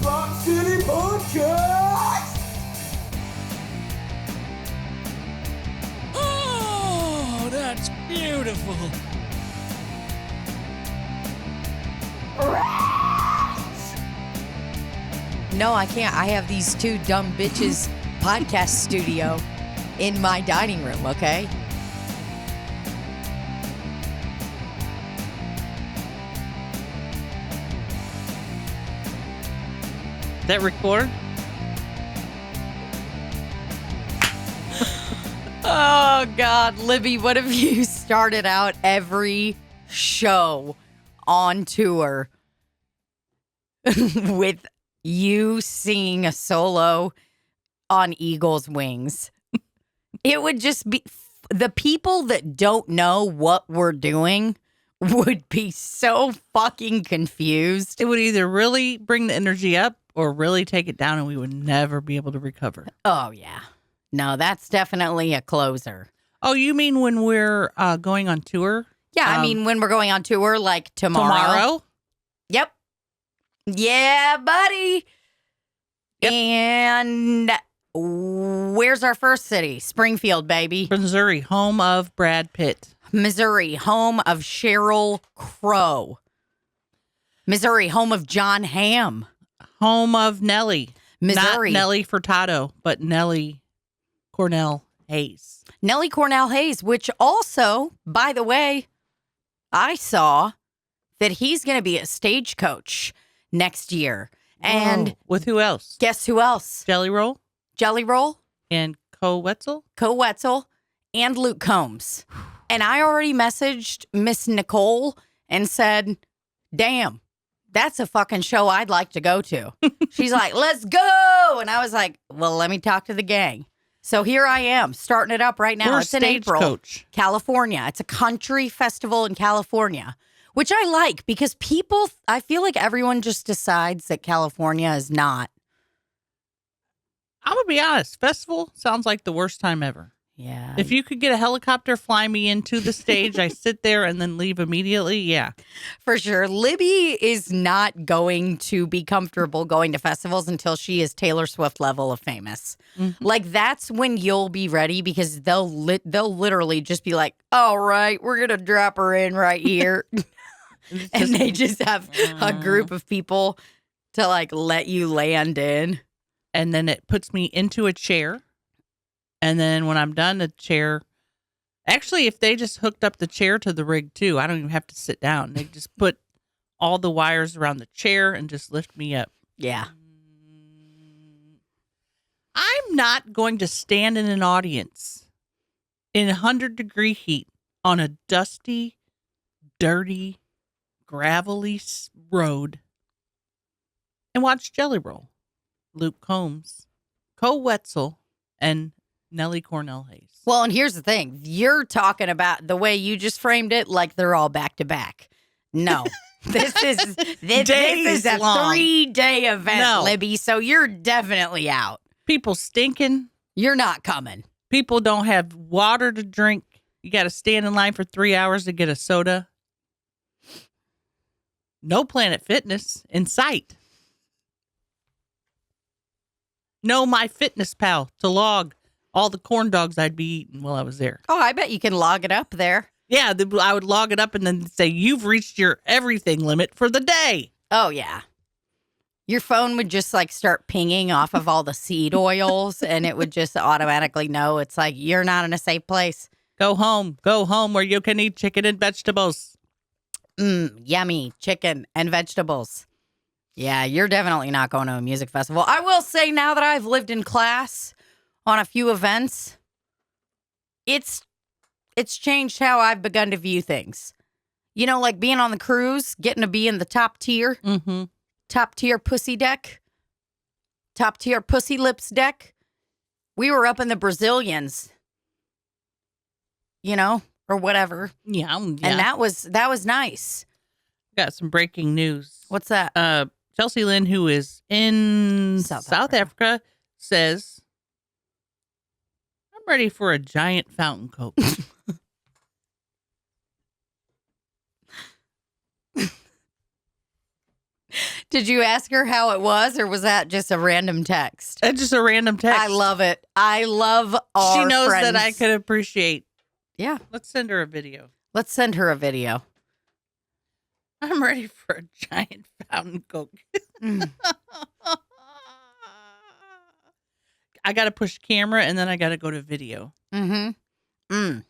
Slop City Podcast! Oh, that's beautiful. No, I can't. I have these two dumb bitches podcast studio in my dining room, okay? That record? Oh, God. Libbie, what if you started out every show on tour with you singing a solo on Eagle's Wings? It would just be... The people that don't know what we're doing would be so fucking confused. It would either really bring the energy up or really take it down, and we would never be able to recover. Oh, yeah. No, that's definitely a closer. Oh, you mean when we're going on tour? Yeah, I mean, when we're going on tour, like Tomorrow? Yep. Yeah, buddy. Yep. And where's our first city? Springfield, baby. Missouri, home of Brad Pitt. Missouri, home of Sheryl Crow. Missouri, home of John Hamm. Home of Nelly. Missouri. Not Nelly Furtado, but Nelly Cornell Hayes. Nelly Cornell Hayes, which also, by the way, I saw that he's going to be a stagecoach next year. And Whoa. With who else? guess who else? Jelly Roll Jelly Roll, and Co Wetzel. Co Wetzel, and Luke Combs. And I already messaged Miss Nicole and said, damn, that's a fucking show I'd like to go to. She's like, let's go. And I was like, well, let me talk to the gang. So here I am, starting it up right now. We're It's in April, Stagecoach. California. It's a country festival in California, which I like because people, I feel like everyone just decides that California is not. I'm going to be honest. Festival sounds like the worst time ever. Yeah. If you could get a helicopter, fly me into the stage, I sit there and then leave immediately. Yeah. For sure. Libbie is not going to be comfortable going to festivals until she is Taylor Swift level of famous. Mm-hmm. Like, that's when you'll be ready because they'll literally just be like, all right, we're going to drop her in right here. And they just have a group of people to, like, let you land in. And then it puts me into a chair. And then when I'm done, the chair, actually, if they just hooked up the chair to the rig too, I don't even have to sit down. They just put all the wires around the chair and just lift me up. Yeah. I'm not going to stand in an audience in 100-degree heat on a dusty, dirty, gravelly road and watch Jelly Roll, Luke Combs, Co Wetzel, and Nelly Cornell Hayes. Well, and here's the thing. You're talking about the way you just framed it like they're all back to back. No. This is a long. 3-day event, No. Libbie, so you're definitely out. People stinking. You're not coming. People don't have water to drink. You got to stand in line for 3 hours to get a soda. No Planet Fitness in sight. No MyFitnessPal to log all the corn dogs I'd be eating while I was there. Oh, I bet you can log it up there. Yeah, I would log it up and then say, you've reached your everything limit for the day. Oh, yeah. Your phone would just like start pinging off of all the seed oils and it would just automatically know it's like, you're not in a safe place. Go home where you can eat chicken and vegetables. Yummy chicken and vegetables. Yeah, you're definitely not going to a music festival. I will say now that I've lived in class on a few events, it's changed how I've begun to view things. You know, like being on the cruise, getting to be in the top tier. Mm-hmm. Top tier pussy deck. Top tier pussy lips deck. We were up in the Brazilians. You know, or whatever. Yeah. And that was nice. Got some breaking news. What's that? Chelsea Lynn, who is in South Africa, says, I'm ready for a giant fountain coat. Did you ask her how it was, or was that just a random text? That's just a random text. I love it. I love our She knows friends. that I could appreciate. Yeah. Let's send her a video. Let's send her a video. I'm ready for a giant fountain Coke. I got to push camera, and then I got to go to video. A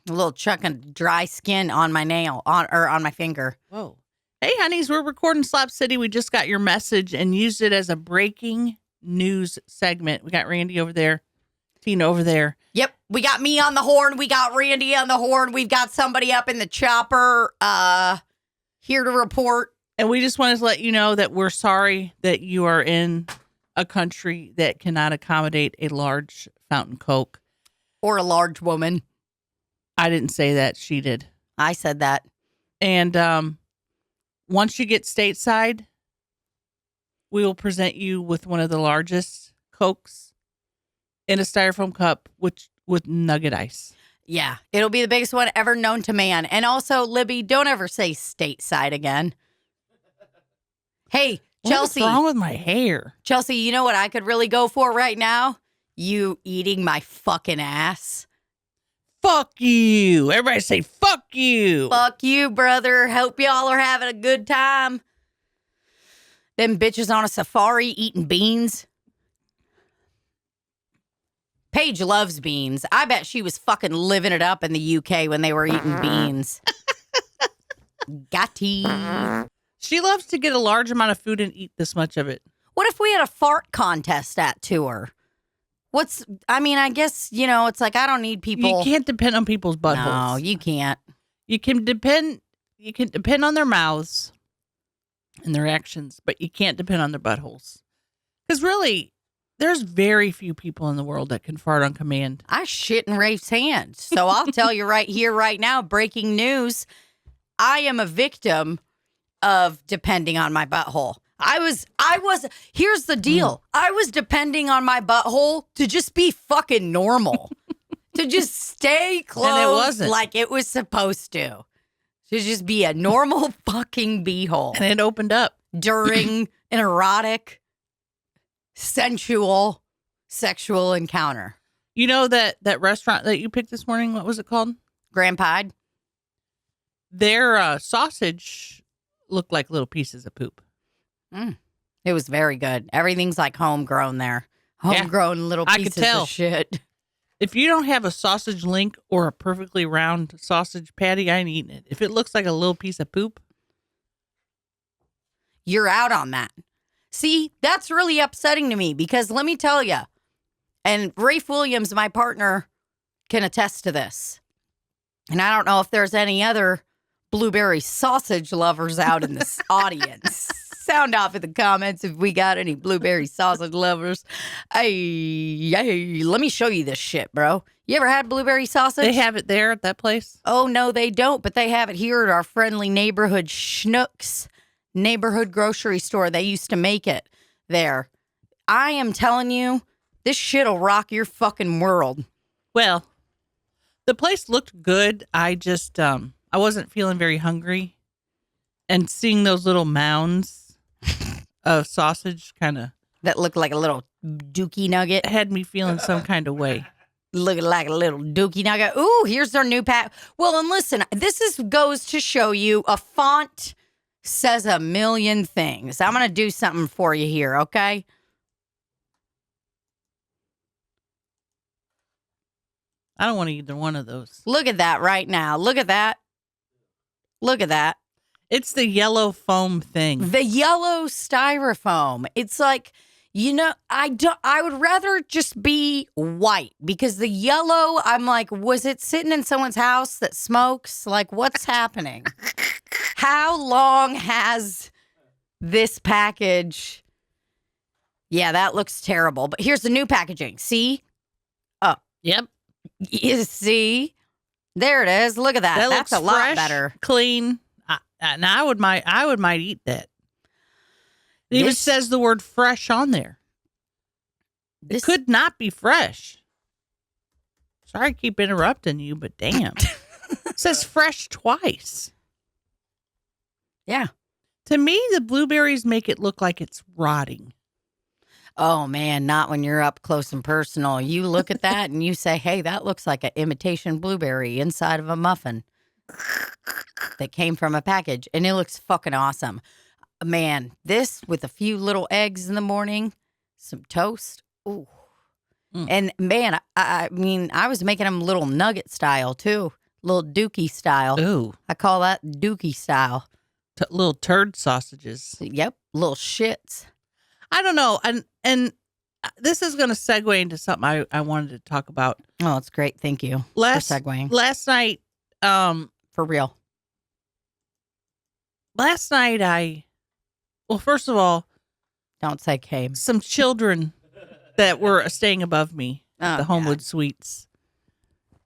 little chunk of dry skin on my nail, on my finger. Whoa. Hey, honeys, we're recording Slop City. We just got your message and used it as a breaking news segment. We got Randy over there, Tina over there. Yep, we got me on the horn. We got Randy on the horn. We've got somebody up in the chopper here to report. And we just wanted to let you know that we're sorry that you are in a country that cannot accommodate a large fountain Coke. Or a large woman. I didn't say that. She did. I said that. And once you get stateside, we will present you with one of the largest Cokes in a styrofoam cup with nugget ice. Yeah, it'll be the biggest one ever known to man. And also, Libbie, don't ever say stateside again. Hey, Chelsea. What's wrong with my hair? Chelsea, you know what I could really go for right now? You eating my fucking ass. Fuck you. Everybody say fuck you. Fuck you, brother. Hope y'all are having a good time. Them bitches on a safari eating beans. Paige loves beans. I bet she was fucking living it up in the UK when they were eating beans. Gotty. She loves to get a large amount of food and eat this much of it. What if we had a fart contest at tour? I guess, it's like I don't need people. You can't depend on people's buttholes. No, you can't. You can depend on their mouths and their actions, but you can't depend on their buttholes. Because really, there's very few people in the world that can fart on command. I shit in Rafe's hand. So I'll tell you right here, right now, breaking news. I am a victim of depending on my butthole. Here's the deal. I was depending on my butthole to just be fucking normal. To just stay closed And it wasn't. like it was supposed to. To just be a normal fucking beehole. And it opened up. During an erotic, sensual, sexual encounter. You know that restaurant that you picked this morning, what was it called? Grand Pied? Their sausage looked like little pieces of poop. It was very good. Everything's like homegrown there. Homegrown little I could pieces tell. of shit. If you don't have a sausage link or a perfectly round sausage patty, I ain't eating it. If it looks like a little piece of poop, You're out on that. See, that's really upsetting to me because let me tell you, and Rafe Williams, my partner, can attest to this. And I don't know if there's any other blueberry sausage lovers out in this audience. Sound off in the comments if we got any blueberry sausage lovers. Hey, let me show you this shit, bro. You ever had blueberry sausage? they have it there at that place. Oh, no, they don't, but they have it here at our friendly neighborhood Schnucks neighborhood grocery store. They used to make it there. I am telling you, this shit'll rock your fucking world. Well, the place looked good. I just, I wasn't feeling very hungry. And seeing those little mounds of sausage kind of That looked like a little dookie nugget. had me feeling some kind of way. Looking like a little dookie nugget. Ooh, here's our new pack. Well, and listen, goes to show you a font says a million things. I'm going to do something for you here, okay? I don't want either one of those. Look at that right now. Look at that. Look at that. It's the yellow foam thing. The yellow styrofoam. It's like, I would rather just be white because the yellow, I'm like, was it sitting in someone's house that smokes? Like, what's happening? How long has this package? Yeah, that looks terrible. But here's the new packaging. See? Oh, Yep. you see? There it is. Look at that. That's looks a lot fresh, better. clean. And I would might eat that. It even This- says the word fresh on there. This It could not be fresh. Sorry to keep interrupting you, but damn. It says fresh twice. Yeah. To me, the blueberries make it look like it's rotting. Oh, man, not when you're up close and personal. You look at that and you say, hey, that looks like an imitation blueberry inside of a muffin that came from a package. And it looks fucking awesome. Man, this with a few little eggs in the morning, some toast. Ooh. And man, I mean, I was making them little nugget style too. Little dookie style. Ooh. I call that dookie style. Little turd sausages. Yep, little shits. I don't know. And this is going to segue into something I wanted to talk about. Oh, it's great. Thank you for segueing. Last night, For real. Last night well, first of all, Don't say came. some children that were staying above me at the Homewood Suites.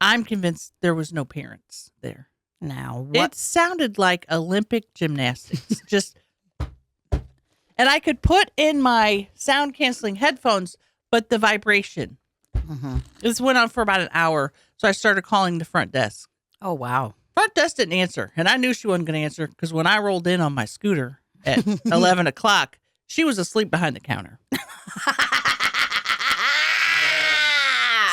I'm convinced there was no parents there. Now, what? It sounded like Olympic gymnastics. Just, and I could put in my sound canceling headphones, but the vibration. This went on for about an hour, so I started calling the front desk. Oh, wow. Front desk didn't answer, and I knew she wasn't going to answer because when I rolled in on my scooter at 11 o'clock, she was asleep behind the counter.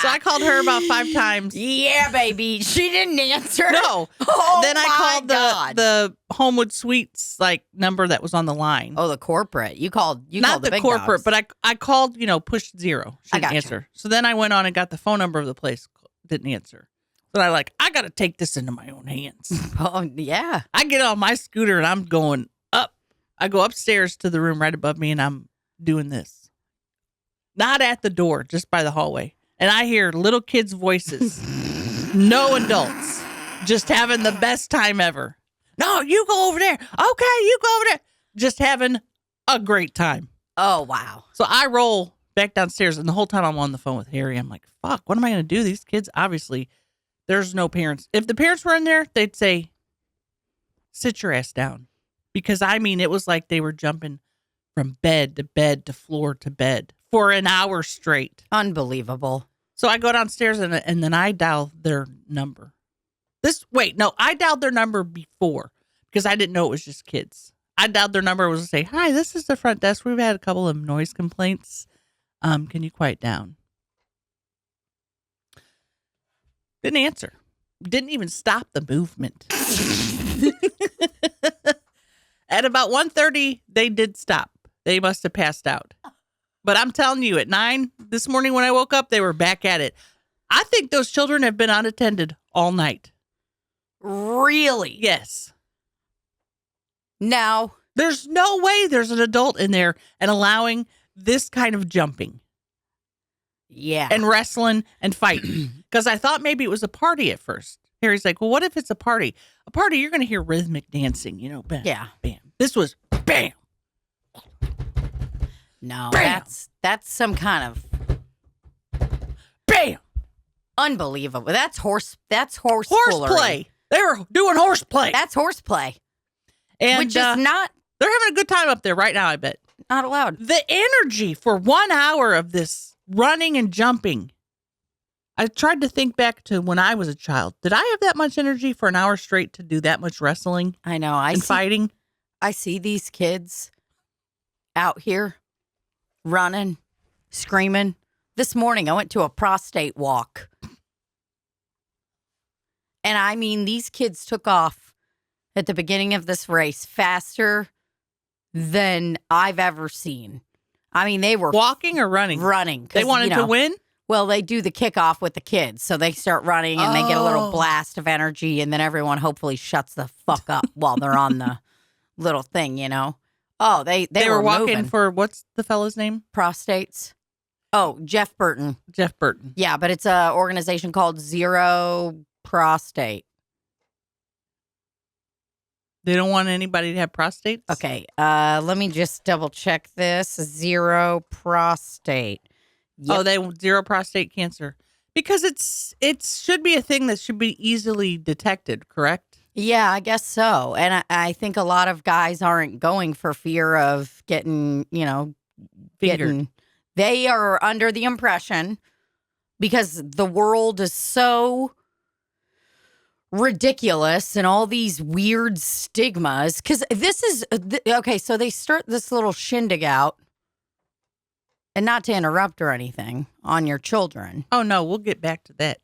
So I called her about 5 times. Yeah, baby. She didn't answer. No. Oh, then I my called God. the Homewood Suites number that was on the line. Oh, the corporate. You called Not the the big corporate, dogs. but I called, push 0. She I didn't gotcha. answer. So then I went on and got the phone number of the place. Didn't answer. But I got to take this into my own hands. Oh, yeah. I get on my scooter and I'm going up. I go upstairs to the room right above me and I'm doing this. Not at the door, just by the hallway. And I hear little kids' voices. No adults. Just having the best time ever. No, you go over there. Okay, you go over there. Just having a great time. Oh, wow. So I roll back downstairs, and the whole time I'm on the phone with Harry, I'm like, fuck, what am I going to do? These kids, obviously, there's no parents. If the parents were in there, they'd say, sit your ass down. Because, it was like they were jumping from bed to bed to floor to bed for an hour straight. Unbelievable. So I go downstairs, and then I dial their number. I dialed their number before because I didn't know it was just kids. I dialed their number was to say, hi, this is the front desk. We've had a couple of noise complaints. Can you quiet down? Didn't answer. Didn't even stop the movement. At about 1:30, they did stop. They must have passed out. But I'm telling you, at 9 this morning when I woke up, they were back at it. I think those children have been unattended all night. Really? Yes. Now, There's no way there's an adult in there and allowing this kind of jumping yeah. and wrestling and fighting. Because I thought maybe it was a party at first. Harry's like, well, what if it's a party? A party, you're going to hear rhythmic dancing, bam, Yeah. bam. This was bam. No, Bam. that's some kind of Bam. unbelievable. That's horse Horseplay. They were doing horseplay. That's horseplay, And which is not they're having a good time up there right now, I bet. allowed. The energy for 1 hour of this running and jumping. I tried to think back to when I was a child. Did I have that much energy for an hour straight to do that much wrestling I know. and fighting? I see these kids out here running, screaming. This morning, I went to a prostate walk. And these kids took off at the beginning of this race faster than I've ever seen. They were Walking or running? running. 'Cause, They wanted to win? Well, they do the kickoff with the kids. So they start running and they get a little blast of energy. And then everyone hopefully shuts the fuck up while they're on the little thing, Oh, they They were walking moving. for, what's the fellow's name? Prostates. Oh, Jeff Burton. Jeff Burton. Yeah, but it's an organization called Zero Prostate. They don't want anybody to have prostates? Okay, let me just double check this. Zero Prostate. Yep. Oh, they want 0 prostate cancer. Because it should be a thing that should be easily detected, correct? Yeah, I guess so. And I think a lot of guys aren't going for fear of getting, Fingered. They are under the impression because the world is so ridiculous and all these weird stigmas. Because this is, okay, so they start this little shindig out, and not to interrupt or anything, on your children. Oh, no, we'll get back to that.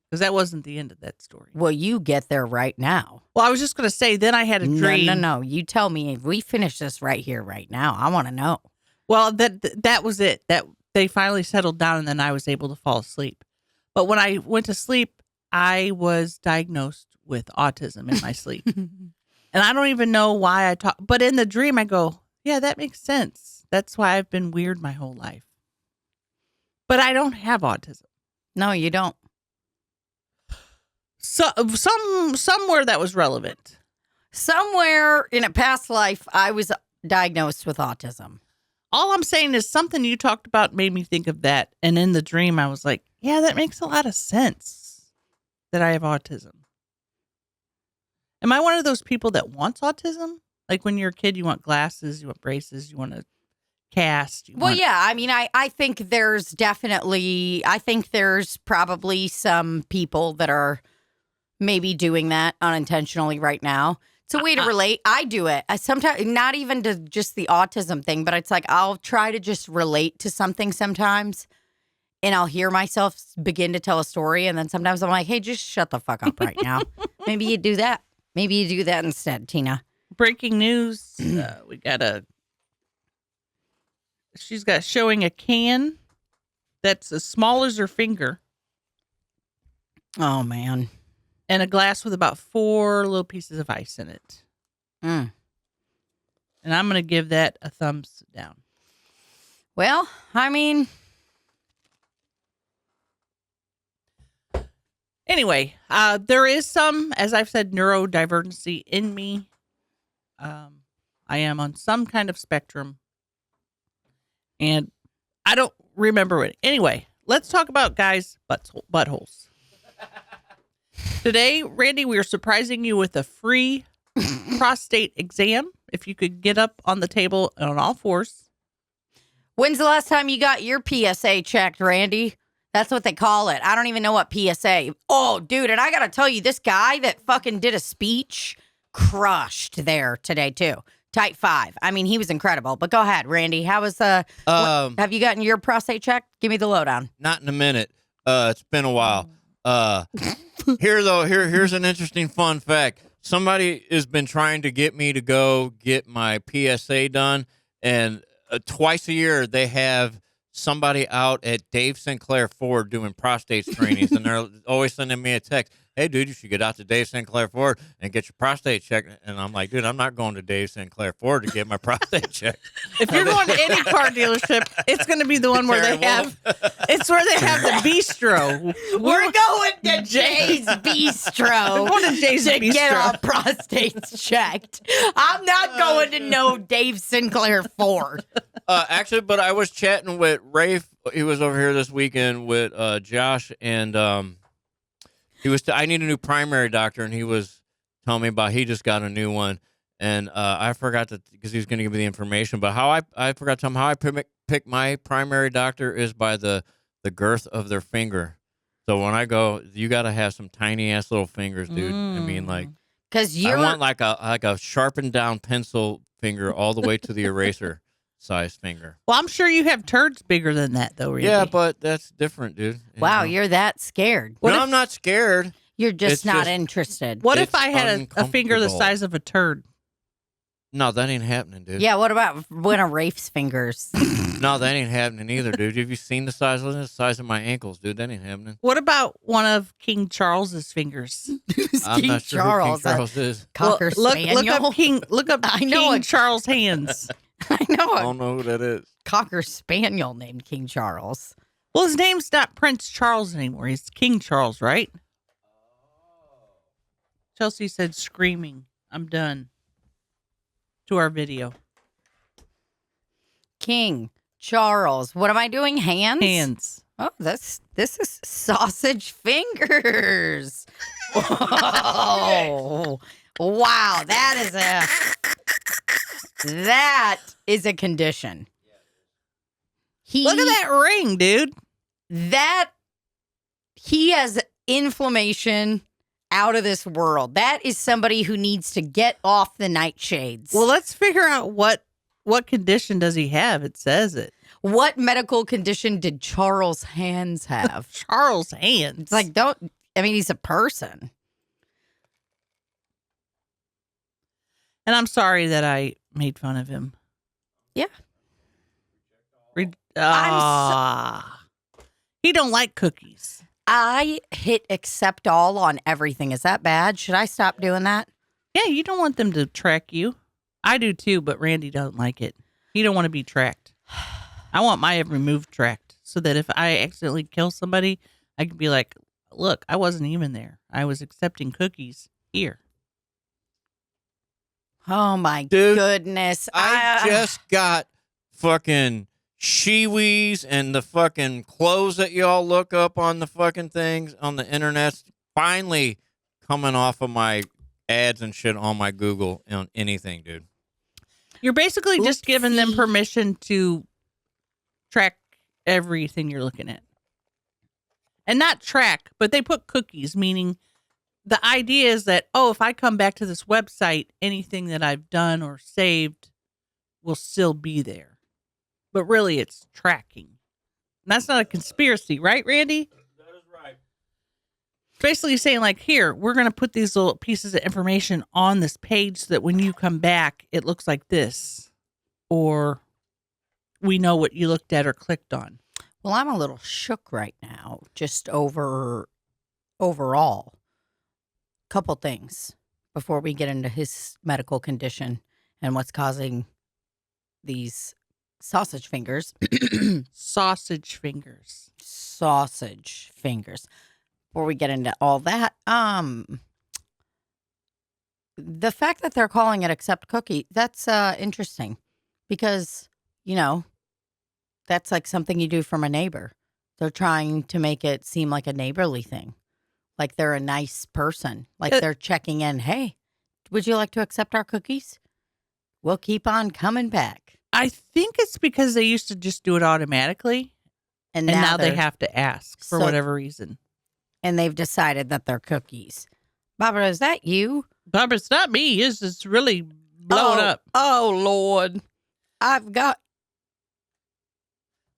Because that wasn't the end of that story. Well, you get there right now. Well, I was just going to say, then I had a dream. No. You tell me if we finish this right here, right now. I want to know. Well, that was it. That they finally settled down, and then I was able to fall asleep. But when I went to sleep, I was diagnosed with autism in my sleep. And I don't even know why I talk. But in the dream, I go, yeah, that makes sense. That's why I've been weird my whole life. But I don't have autism. No, you don't. So somewhere that was relevant. Somewhere in a past life, I was diagnosed with autism. All I'm saying is something you talked about made me think of that. And in the dream, I was like, yeah, that makes a lot of sense that I have autism. Am I one of those people that wants autism? Like when you're a kid, you want glasses, you want braces, you want to cast. Yeah. I mean, I think there's probably some people that are maybe doing that unintentionally right now. It's a way to relate. I do it. I sometimes, not even to just the autism thing, but it's like I'll try to just relate to something sometimes, and I'll hear myself begin to tell a story, and then sometimes I'm like, hey, just shut the fuck up right now. Maybe you do that. Maybe you do that instead, Tina. Breaking news. She's got showing a can that's as small as her finger. Oh, man. And a glass with about 4 little pieces of ice in it. Mm. And I'm going to give that a thumbs down. Well, I mean... Anyway, there is some, as I've said, neurodivergency in me. I am on some kind of spectrum. And I don't remember it. Anyway, let's talk about guys' buttholes. Today, Randy, we are surprising you with a free prostate exam. If you could get up on the table on all fours. When's the last time you got your PSA checked, Randy? That's what they call it. I don't even know what PSA. Oh, dude, and I got to tell you, this guy that fucking did a speech crushed there today, too. Type 5. I mean, he was incredible. But go ahead, Randy. How was have you gotten your prostate checked? Give me the lowdown. Not in a minute. It's been a while. Here's an interesting fun fact. Somebody has been trying to get me to go get my PSA done, and twice a year they have somebody out at Dave Sinclair Ford doing prostate screenings, and they're always sending me a text. Hey, dude, you should get out to Dave Sinclair Ford and get your prostate checked. And I'm like, dude, I'm not going to Dave Sinclair Ford to get my prostate checked. If you're going to any car dealership, it's going to be the one where they have, it's where they have the bistro. We're going to Jay's Bistro. We're going to Jay's to Bistro. Get our prostates checked. I'm not going to no Dave Sinclair Ford. Actually, but I was chatting with Rafe. He was over here this weekend with Josh, and I need a new primary doctor, and he was telling me about he just got a new one, and I forgot because he was going to give me the information. But I forgot to tell him how I pick my primary doctor is by the girth of their finger. So when I go, you got to have some tiny ass little fingers, dude. I mean, like, because I want like a sharpened down pencil finger all the way to the eraser size finger. Well, I'm sure you have turds bigger than that, though, Randy. Yeah, but that's different, dude. Wow, you're that scared. I'm not scared. You're just It's not just- interested. What if I had a finger the uncomfortable. size of a turd? No, that ain't happening, dude. Yeah, what about one of Rafe's fingers? No, that ain't happening either, dude. Have you seen the size? Look at the size of my ankles, dude. That ain't happening. What about one of King Charles's fingers? I'm not sure who King Charles is. Cocker Spaniel. Look up I know King it. Charles' hands. I know I a don't know who that is. Cocker Spaniel named King Charles. Well, his name's not Prince Charles anymore. He's King Charles, right? Chelsea said, screaming, I'm done. To our video. King Charles. What am I doing? Hands? Hands. Oh, this is sausage fingers. Whoa. Wow, that is a condition. Look at that ring, dude. He has inflammation out of this world. That is somebody who needs to get off the nightshades. Well, let's figure out what condition does he have? It says it. What medical condition did Charles Hands have? Charles Hands. It's like, he's a person. And I'm sorry that I made fun of him. Yeah. He don't like cookies. I hit accept all on everything. Is that bad? Should I stop doing that? Yeah, you don't want them to track you. I do too, but Randy doesn't like it. He don't want to be tracked. I want my every move tracked so that if I accidentally kill somebody, I can be like, look, I wasn't even there. I was accepting cookies here. Oh my Dude, goodness. I just got fucking shiwis and the fucking clothes that y'all look up on the fucking things on the internet finally coming off of my ads and shit on my Google on anything, dude. You're basically just giving them permission to track everything you're looking at. And not track, but they put cookies, meaning the idea is that, if I come back to this website, anything that I've done or saved will still be there. But really, it's tracking. And that's not a conspiracy, right, Randy? That is right. Basically saying, like, here, we're going to put these little pieces of information on this page so that when you come back, it looks like this. Or we know what you looked at or clicked on. Well, I'm a little shook right now, just overall. Couple things before we get into his medical condition and what's causing these sausage fingers. Sausage fingers. Sausage fingers. Before we get into all that, the fact that they're calling it accept cookie, that's interesting because, that's like something you do from a neighbor. They're trying to make it seem like a neighborly thing. Like they're a nice person. Like they're checking in. Hey, would you like to accept our cookies? We'll keep on coming back. I think it's because they used to just do it automatically. And now they have to ask for whatever reason. And they've decided that they're cookies. Barbara, is that you? Barbara, it's not me. It's really blown up. Oh, Lord. I've got...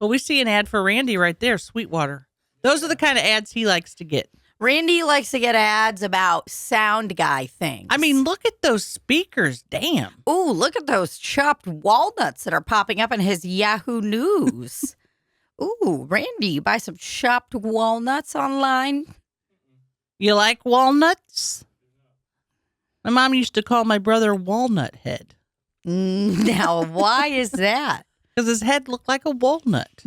Well, we see an ad for Randy right there, Sweetwater. Those are the kind of ads he likes to get. Randy likes to get ads about sound guy things. I mean, look at those speakers. Damn. Ooh, look at those chopped walnuts that are popping up in his Yahoo News. Ooh, Randy, you buy some chopped walnuts online? You like walnuts? My mom used to call my brother Walnut Head. Now, why is that? Because his head looked like a walnut.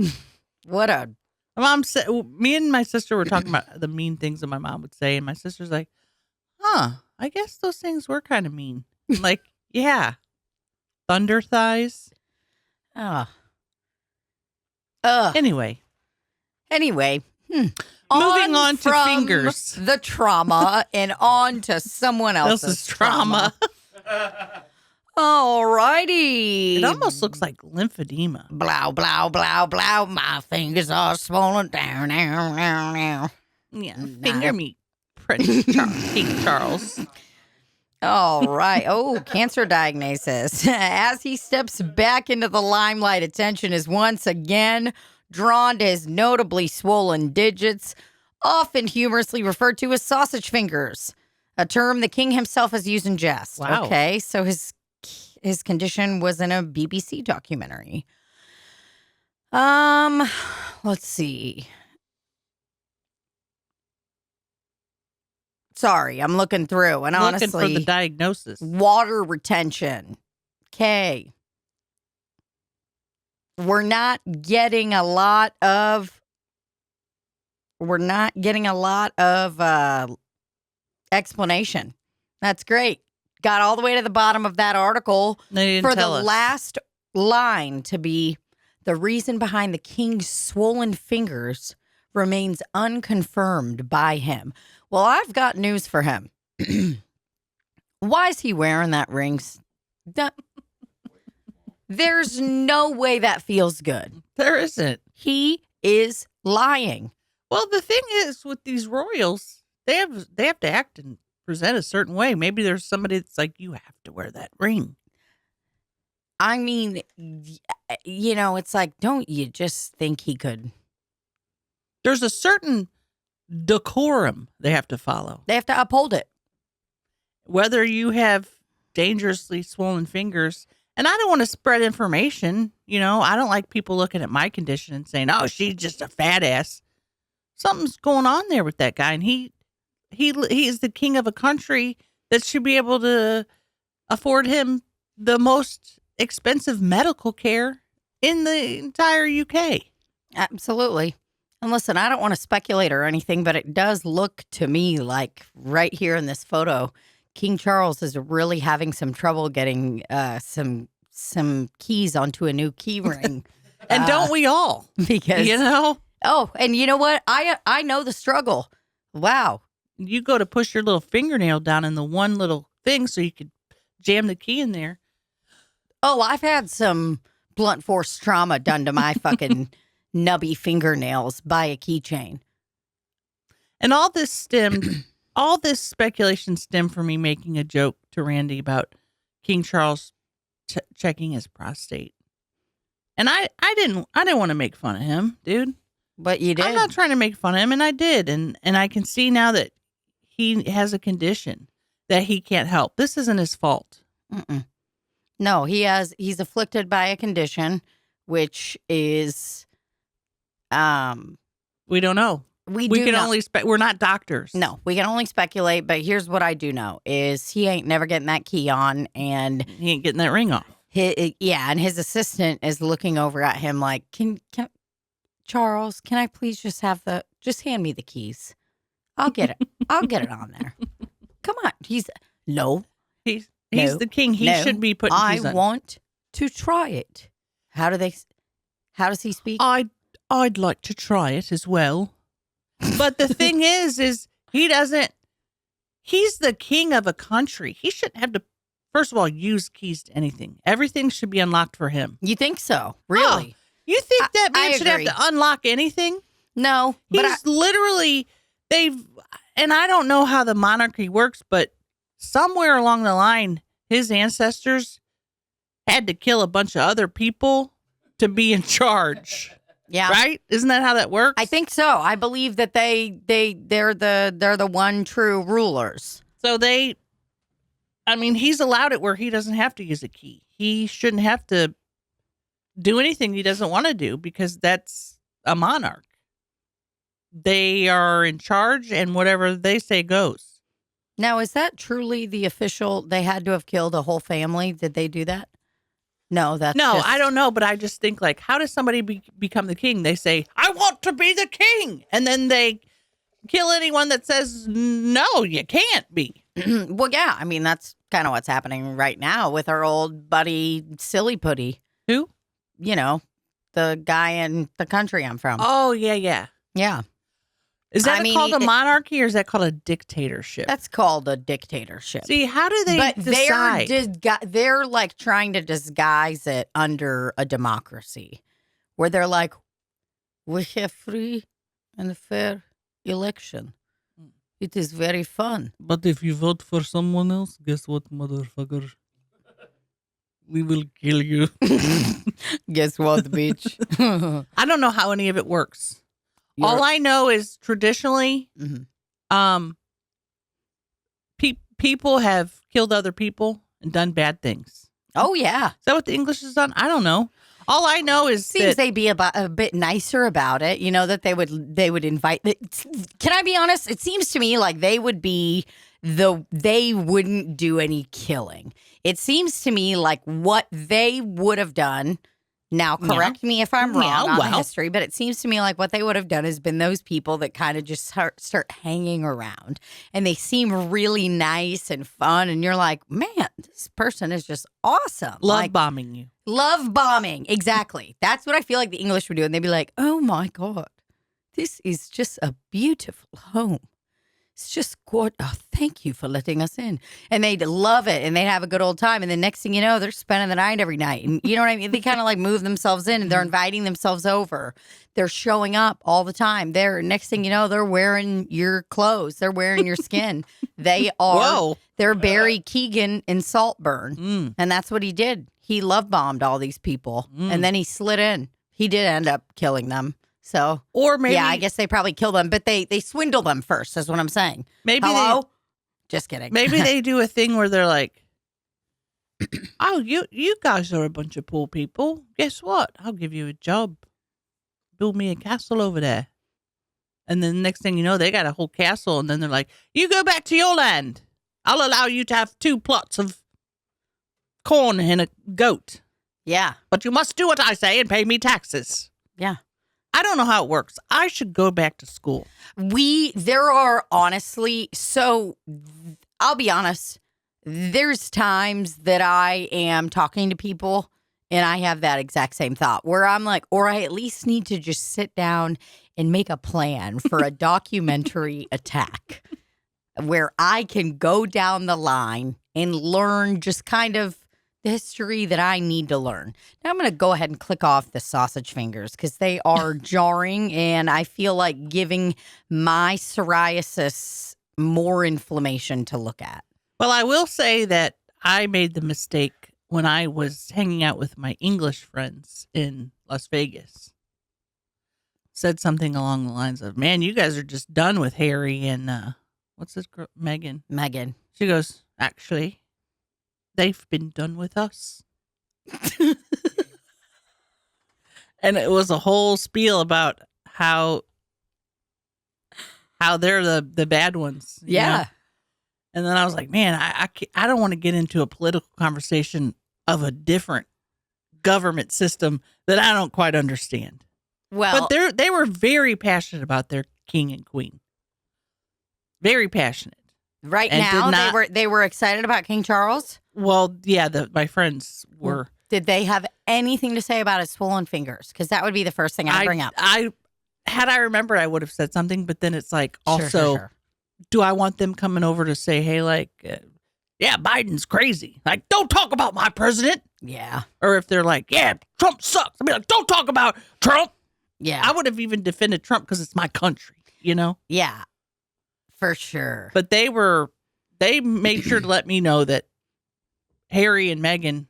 What a... My mom said, me and my sister were talking about the mean things that my mom would say. And my sister's like, I guess those things were kind of mean. I'm like, yeah. Thunder thighs. Anyway. Moving on to from fingers. The trauma and on to someone else's trauma. All righty. It almost looks like lymphedema. Blow, blow, blow, blow. My fingers are swollen down. Yeah, finger me, Prince King Charles. All right. Oh, cancer diagnosis. As he steps back into the limelight, attention is once again drawn to his notably swollen digits, often humorously referred to as sausage fingers, a term the king himself has used in jest. Wow. Okay, so his condition was in a BBC documentary. Let's see. Sorry, I'm looking through, and honestly, looking for the diagnosis. Water retention. Okay. We're not getting a lot of explanation. That's great. Got all the way to the bottom of that article for the last line to be the reason behind the king's swollen fingers remains unconfirmed by him. Well, I've got news for him. Why is he wearing that ring? There's no way that feels good. There isn't. He is lying. Well, the thing is with these royals, they have to act and present a certain way. Maybe there's somebody that's like, you have to wear that ring. I mean, it's like, don't you just think he could? There's a certain decorum they have to follow. They have to uphold it. Whether you have dangerously swollen fingers, and I don't want to spread information. I don't like people looking at my condition and saying, "Oh, she's just a fat ass." Something's going on there with that guy, and he is the king of a country that should be able to afford him the most expensive medical care in the entire UK. Absolutely. And listen, I don't want to speculate or anything, but it does look to me like right here in this photo, King Charles is really having some trouble getting some keys onto a new key ring. And don't we all? Because Oh, and you know what? I know the struggle. Wow. You go to push your little fingernail down in the one little thing so you could jam the key in there. Oh, I've had some blunt force trauma done to my fucking nubby fingernails by a keychain. And all this speculation stemmed from me making a joke to Randy about King Charles checking his prostate. And I didn't want to make fun of him, dude. But you did. I'm not trying to make fun of him, and I did. And I can see now that he has a condition that he can't help. This isn't his fault. Mm-mm. No, he's afflicted by a condition, which is, we don't know. We can only we're not doctors. No, we can only speculate. But here's what I do know is he ain't never getting that key on, and he ain't getting that ring off. And his assistant is looking over at him like, can Charles, can I please just hand me the keys? I'll get it. I'll get it on there. Come on. He's the king. He should be putting keys on. I want to try it. How does he speak? I'd like to try it as well. But the thing is he's the king of a country. He shouldn't have to, first of all, use keys to anything. Everything should be unlocked for him. You think so? Really? Oh, you think that man should have agree. to unlock anything? No. He's literally, and I don't know how the monarchy works, but somewhere along the line, his ancestors had to kill a bunch of other people to be in charge. Yeah. Right? Isn't that how that works? I think so. I believe that they're the one true rulers. So he's allowed it where he doesn't have to use a key. He shouldn't have to do anything he doesn't want to do because that's a monarch. They are in charge and whatever they say goes. Now, is that truly the official? They had to have killed a whole family. Did they do that? No, I don't know, but I just think like, how does somebody become the king? They say, I want to be the king. And then they kill anyone that says, no, you can't be. Well, yeah. I mean, that's kind of what's happening right now with our old buddy Silly Putty. Who? The guy in the country I'm from. Oh, yeah. Yeah. Is that called a monarchy or is that called a dictatorship? That's called a dictatorship. See, how do they decide? They're like trying to disguise it under a democracy where they're like, we have free and fair election. It is very fun. But if you vote for someone else, guess what, motherfucker? We will kill you. Guess what, bitch? I don't know how any of it works. All I know is traditionally, people have killed other people and done bad things. Oh, yeah. Is that what the English has done? I don't know. All I know is seems they'd be a bit nicer about it. That they would invite. Can I be honest? It seems to me like they wouldn't do any killing. It seems to me like what they would have done. Now, correct me if I'm wrong on the history, but it seems to me like what they would have done has been those people that kind of just start hanging around. And they seem really nice and fun. And you're like, man, this person is just awesome. Bombing you. Love bombing. Exactly. That's what I feel like the English would do. And they'd be like, oh, my God, this is just a beautiful home. It's just good. Oh, thank you for letting us in. And they'd love it and they'd have a good old time. And the next thing you know, they're spending the night every night. And you know what I mean? They kind of like move themselves in and they're inviting themselves over. They're showing up all the time. Next thing you know, they're wearing your clothes. They're wearing your skin. They're Barry Keoghan in Saltburn. And that's what he did. He love bombed all these people. And then he slid in. He did end up killing them. So, or maybe, yeah, I guess they probably kill them, but they swindle them first. That's what I'm saying. Maybe Just kidding. Maybe they do a thing where they're like, "Oh, you guys are a bunch of poor people. Guess what? I'll give you a job. Build me a castle over there." And then the next thing you know, they got a whole castle, and then they're like, "You go back to your land. I'll allow you to have 2 plots of corn and a goat. Yeah. But you must do what I say and pay me taxes." Yeah. I don't know how it works. I should go back to school. There are honestly, so I'll be honest, there's times that I am talking to people and I have that exact same thought where I'm like, or I at least need to just sit down and make a plan for a documentary attack where I can go down the line and learn just kind of the history that I need to learn. Now I'm going to go ahead and click off the sausage fingers because they are jarring and I feel like giving my psoriasis more inflammation to look at. Well, I will say that I made the mistake when I was hanging out with my English friends in Las Vegas. Said something along the lines of, "Man, you guys are just done with Harry and what's this girl? Megan. She goes, "Actually, they've been done with us." And it was a whole spiel about how they're the bad ones. you know? And then I was like, man, I don't want to get into a political conversation of a different government system that I don't quite understand. Well, But they were very passionate about their king and queen. Very passionate. right and now did not- they were excited about King Charles. Well, yeah, my friends were. Did they have anything to say about his swollen fingers? Because that would be the first thing I'd bring up. Had I remembered, I would have said something. But then it's like, Sure, also, sure. do I want them coming over to say, hey, like, yeah, Biden's crazy. Like, don't talk about my president. Yeah. Or if they're like, yeah, Trump sucks. I mean, like, don't talk about Trump. Yeah. I would have even defended Trump because it's my country, you know? Yeah. For sure. But they made sure to let me know that Harry and Meghan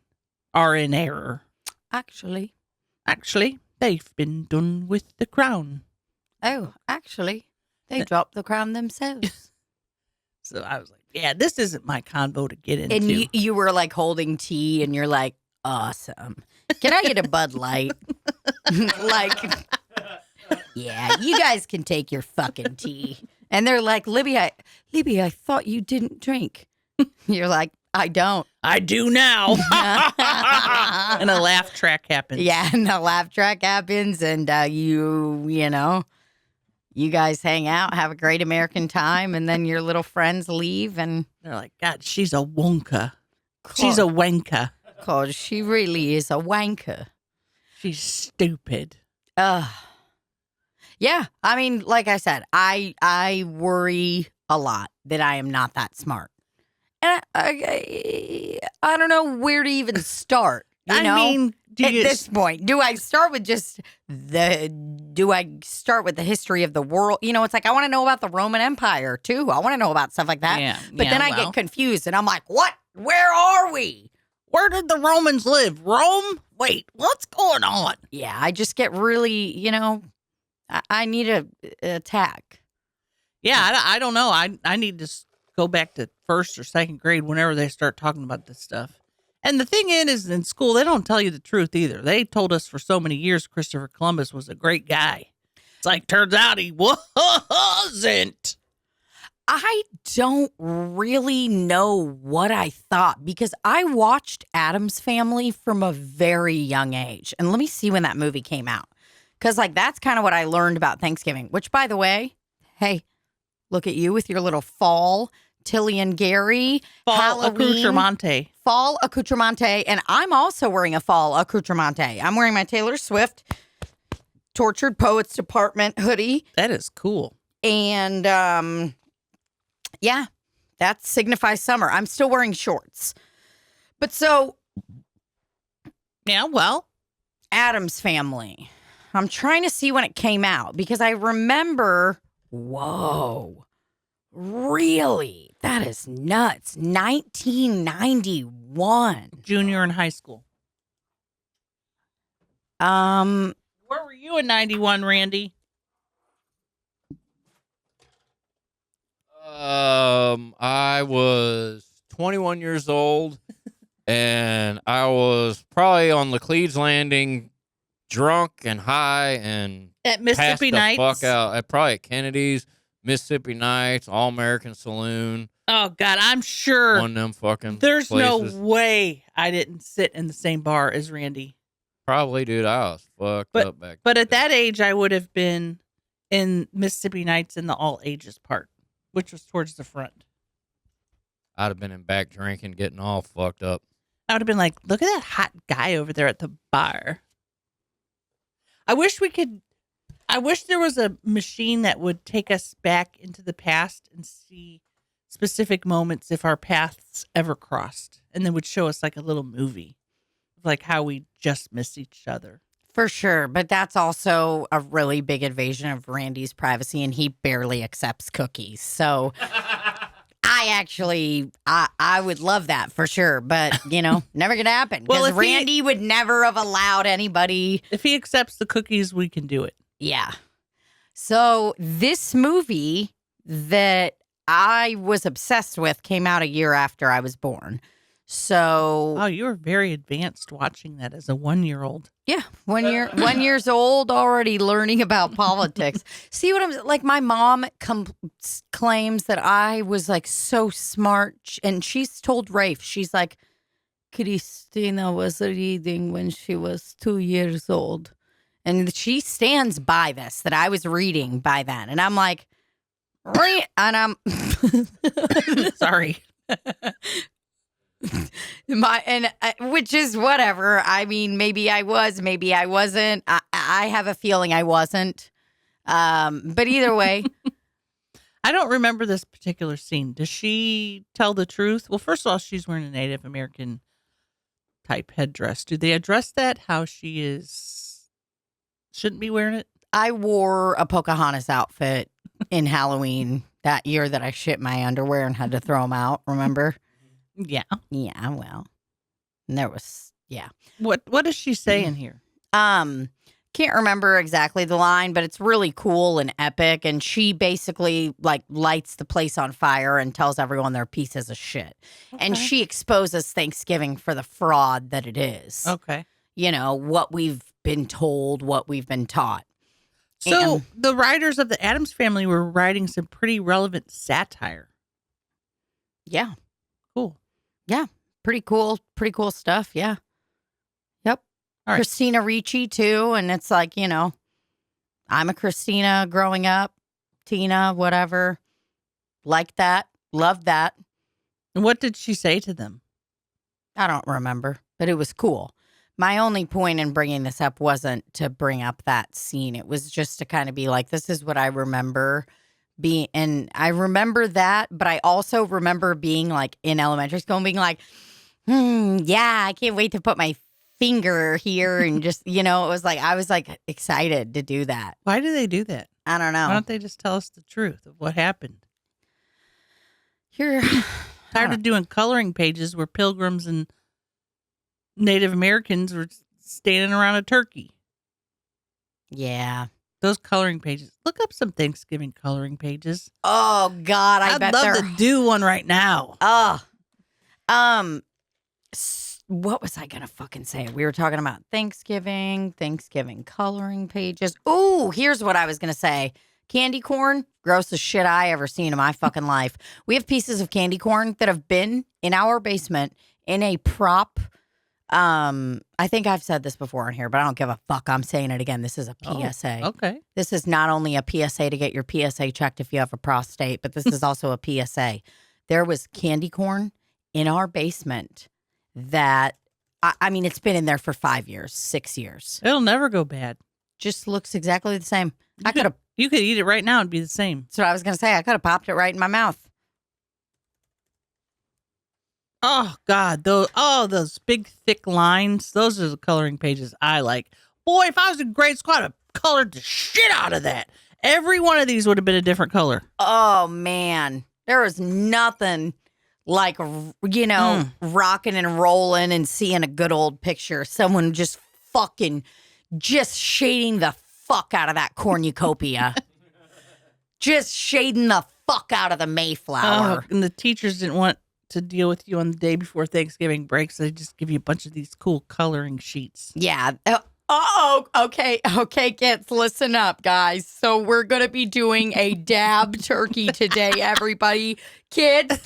are in error. Actually, They've been done with the crown. they dropped the crown themselves. So I was like, yeah, this isn't my convo to get into. And you were like holding tea and you're like, awesome. Can I get a Bud Light? Like, yeah, you guys can take your fucking tea. And they're like, Libbie, I thought you didn't drink. You're like, I don't. I do now. And a laugh track happens. Yeah, and the laugh track happens, and you know, you guys hang out, have a great American time, and then your little friends leave, and They're like, God, she's a wonka. She's a wanker. Cause she really is a wanker. She's stupid. Yeah, I mean, like I said, I worry a lot that I am not that smart. And I don't know where to even start. You know? mean, at this point, do I start with just do I start with the history of the world? You know, it's like I want to know about the Roman Empire too. I want to know about stuff like that. Yeah, but then I well. get confused and I'm like, what? Where are we? Where did the Romans live? Rome? Wait, what's going on? Yeah, I just get really, you know, I need a attack. Yeah, I don't know. I need to go back to first or second grade whenever they start talking about this stuff. And the thing is, in school, they don't tell you the truth either. They told us for so many years Christopher Columbus was a great guy. It's like, turns out he wasn't. I don't really know what I thought because I watched Addams Family from a very young age. And let me see when that movie came out. Because, like, that's kind of what I learned about Thanksgiving, which, by the way, hey, look at you with your little fall, Tilly and Gary, Fall Halloween. accoutrement. Fall accoutrement. And I'm also wearing a fall accoutrement. I'm wearing my Taylor Swift Tortured Poets Department hoodie. That is cool. And Yeah, that signifies summer. I'm still wearing shorts. But so, Yeah, well, Addams Family. I'm trying to see when it came out because I remember, whoa, really? That is nuts. 1991. junior in high school. Um, Where were you in 91, Randy? I was 21 years old, and I was probably on Laclede's Landing, drunk and high, and At Mississippi passed the Nights? fuck out. Probably at Kennedy's, Mississippi Nights, All American Saloon. Oh, God, I'm sure One of them fucking there's places. no way I didn't sit in the same bar as Randy. Probably, dude. I was fucked up back But then. at that age, I would have been in Mississippi Nights in the all ages part, which was towards the front. I'd have been in back drinking, getting all fucked up. I would have been like, look at that hot guy over there at the bar. I wish there was a machine that would take us back into the past and see specific moments if our paths ever crossed, and then would show us like a little movie of like how we just missed each other. for sure. But that's also a really big invasion of Randy's privacy, and he barely accepts cookies. So I would love that for sure. But, never going to happen. Well, Because if he- Randy would never have allowed anybody. If he accepts the cookies, we can do it. Yeah. So this movie that I was obsessed with came out a year after I was born. So Oh, you were very advanced watching that as a 1-year-old. yeah, 1 years old, already learning about politics. See what I'm like? My mom claims that I was like so smart, and she's told Rafe, she's like, Christina was reading when she was 2 years old, and she stands by this that I was reading by then, and I'm like, and I'm Sorry. which is whatever. I mean, maybe I was, maybe I wasn't. I have a feeling I wasn't. But either way, I don't remember this particular scene. Does she tell the truth? Well, first of all, she's wearing a Native American type headdress. Do they address that? How she shouldn't be wearing it? I wore a Pocahontas outfit in Halloween that year that I shit my underwear and had to throw them out. Remember? Yeah. Yeah. Well, and there was What does she say in here? Can't remember exactly the line, but it's really cool and epic. And she basically like lights the place on fire and tells everyone they're pieces of shit. And Okay. she exposes Thanksgiving for the fraud that it is. Okay. What we've been told, what we've been taught. So And- the writers of the Addams Family were writing some pretty relevant satire. Yeah. Cool. Pretty cool stuff. Yeah. Yep. All right. Christina Ricci too. And it's like, I'm a Christina growing up, Tina, whatever. Like that. Love that. And what did she say to them? I don't remember, but it was cool. My only point in bringing this up wasn't to bring up that scene. It was just to kind of be like, this is what I remember being. And I remember that, but I also remember being like in elementary school and being like, yeah, I can't wait to put my finger here. And just, it was like, I was like excited to do that. Why do they do that? I don't Why know. don't they just tell us the truth of what happened? You're Tired of doing coloring pages where pilgrims and Native Americans were standing around a turkey. yeah. Those coloring pages. Look up some Thanksgiving coloring pages. Oh God, I I'd bet love they're. to do one right now. What was I gonna fucking say? We were talking about Thanksgiving coloring pages. Ooh, here's what I was gonna say. Candy corn, grossest shit I ever seen in my fucking life. We have pieces of candy corn that have been in our basement in a prop. I think I've said this before in here, but I don't give a fuck. I'm saying it again. This is a PSA. Okay. This is not only a PSA to get your PSA checked if you have a prostate, but this is also a PSA. There was candy corn in our basement that, I mean, it's been in there for 5 years, 6 years. It'll never go bad. Just looks exactly the same. I could have, You could eat it right now and be the same. that's what I was going to say. I could have popped it right in my mouth. Oh God, those big thick lines. Those are the coloring pages I like. Boy, if I was in grade school, I'd have colored the shit out of that. Every one of these would have been a different color. Oh man, there was nothing like rocking and rolling and seeing a good old picture. Someone just shading the fuck out of that cornucopia. Just shading the fuck out of the Mayflower. And the teachers didn't want to deal with you on the day before Thanksgiving break, so they just give you a bunch of these cool coloring sheets. Yeah. Okay, kids, listen up, guys. So we're going to be doing a dab turkey today, everybody. Kids.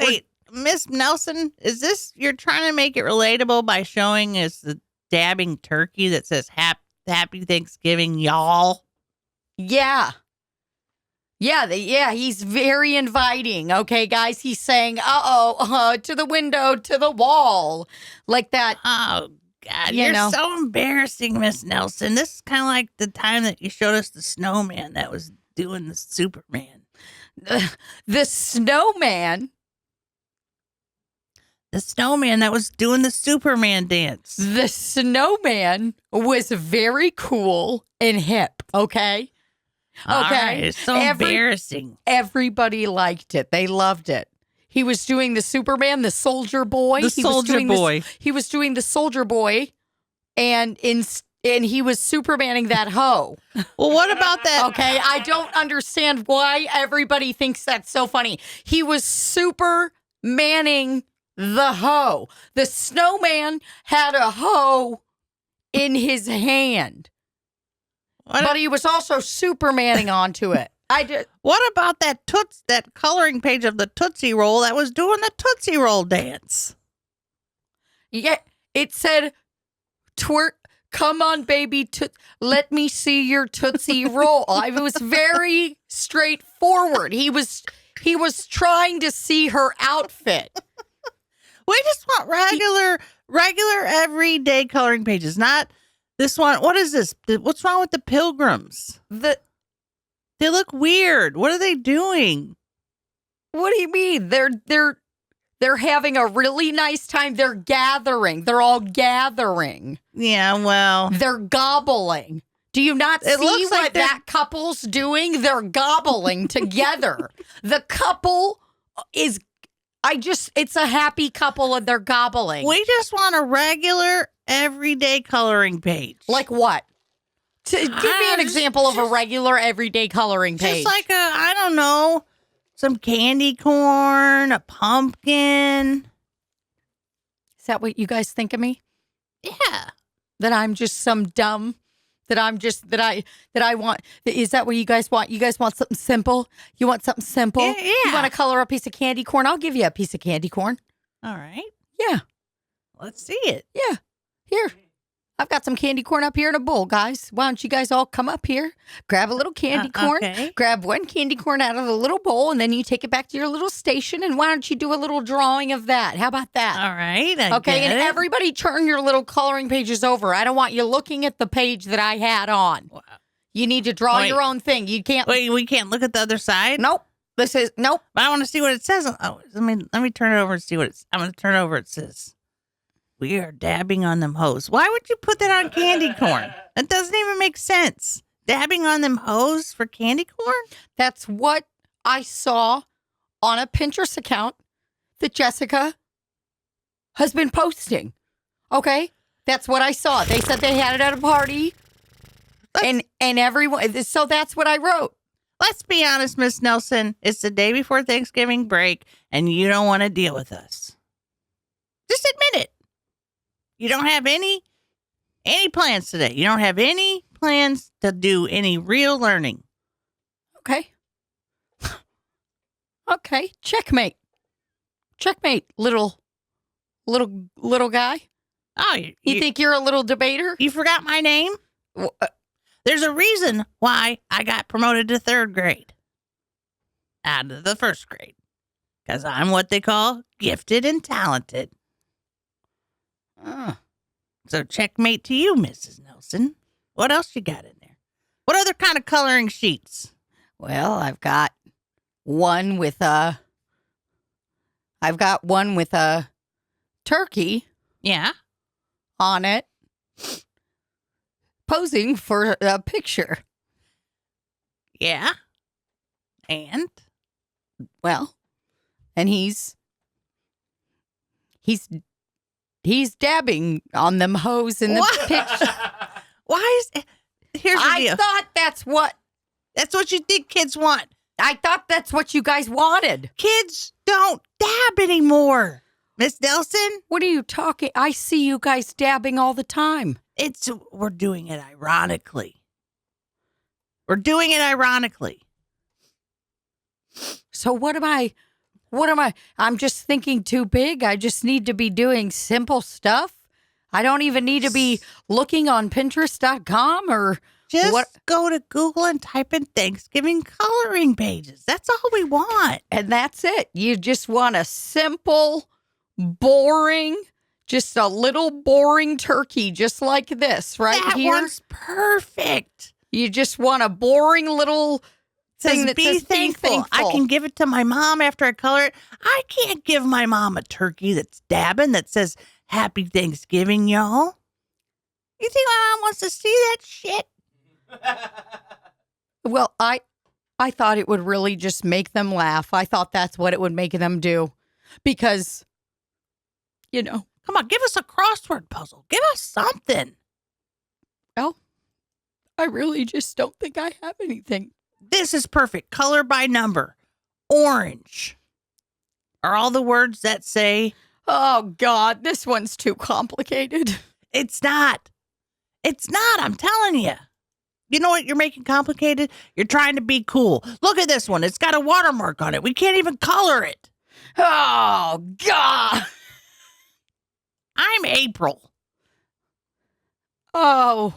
Wait, Miss Nelson, is this, you're trying to make it relatable by showing us the dabbing turkey that says Happy Thanksgiving, y'all? Yeah. Yeah, he's very inviting. Okay, guys, he's saying, to the window, to the wall, like that. Oh, God, you're so embarrassing, Miss Nelson. This is kind of like the time that you showed us the snowman that was doing the Superman. The snowman? The snowman that was doing the Superman dance. The snowman was very cool and hip, okay? Okay. It's so embarrassing. Everybody liked it. They loved it. He was doing the Superman, the soldier boy. He was doing the soldier boy, and he was Supermaning that hoe. Well, what about that? Okay, I don't understand why everybody thinks that's so funny. He was Supermaning the hoe. The snowman had a hoe in his hand. But he was also Supermaning onto it. What about that coloring page of the Tootsie Roll that was doing the Tootsie Roll dance? Yeah, it said, twerk, come on, baby, let me see your Tootsie Roll. It was very straightforward. He was trying to see her outfit. We just want regular everyday coloring pages, not this one. What is this? What's wrong with the pilgrims? They look weird. What are they doing? What do you mean? They're having a really nice time. They're gathering. They're all gathering. Yeah, well, they're gobbling. Do you not see what that couple's doing? They're gobbling together. The couple is it's a happy couple and they're gobbling. We just want a regular everyday coloring page. Like what? Give me an example of a regular everyday coloring page. Just like I don't know, some candy corn, a pumpkin. Is that what you guys think of me? Yeah. That I'm just some dumb, that I want. Is that what you guys want? You guys want something simple? You want something simple? Yeah. You want to color a piece of candy corn? I'll give you a piece of candy corn. All right. Yeah. Let's see it. Yeah. Here. I've got some candy corn up here in a bowl, guys. Why don't you guys all come up here, grab a little candy corn, grab one candy corn out of the little bowl, and then you take it back to your little station, and why don't you do a little drawing of that? How about that? All right. Okay, and everybody turn your little coloring pages over. I don't want you looking at the page that I had on. Wow. You need to draw your own thing. You can't. Wait, we can't look at the other side? Nope. Nope. But I want to see what it says. Oh, let me turn it over and see what I'm going to turn it over. It says, we are dabbing on them hoes. Why would you put that on candy corn? That doesn't even make sense. Dabbing on them hoes for candy corn? That's what I saw on a Pinterest account that Jessica has been posting. Okay? That's what I saw. They said they had it at a party. And everyone, so that's what I wrote. Let's be honest, Miss Nelson. It's the day before Thanksgiving break, and you don't want to deal with us. Just admit it. You don't have any plans today. You don't have any plans to do any real learning. Okay. Okay. Checkmate. Checkmate, little guy. Oh, you think you're a little debater? You forgot my name? There's a reason why I got promoted to 3rd grade out of the 1st grade. Because I'm what they call gifted and talented. So checkmate to you, Mrs. Nelson. What else you got in there? What other kind of coloring sheets? Well, I've got one with I've got one with a turkey Yeah. on it posing for a picture. Yeah. And Well, and he's dabbing on them hoes in the What? picture. why is here's the I deal. thought that's what you think kids want. I thought that's what you guys wanted. Kids don't dab anymore. Miss Nelson, What are you talking? I see you guys dabbing all the time. we're doing it ironically. We're doing it ironically. So what am I? I'm just thinking too big. I just need to be doing simple stuff. I don't even need to be looking on Pinterest.com or Just what. go to Google and type in Thanksgiving coloring pages. That's all we want. And that's it. You just want a simple, boring, just a little boring turkey, just like this right That here. one's perfect. You just want a boring little thing Says that be says thankful. I can give it to my mom after I color it. I can't give my mom a turkey that's dabbing that says Happy Thanksgiving, y'all. You think my mom wants to see that shit? Well, I thought it would really just make them laugh. I thought that's what it would make them do. Because, Come on, give us a crossword puzzle. Give us something. well, I really just don't think I have anything. This is perfect. Color by number. Orange. Are all the words that say Oh, God, this one's too complicated. it's not? It's not, I'm telling you. You know what you're making complicated? You're trying to be cool. Look at this one. It's got a watermark on it. We can't even color it. Oh, God. I'm April. Oh,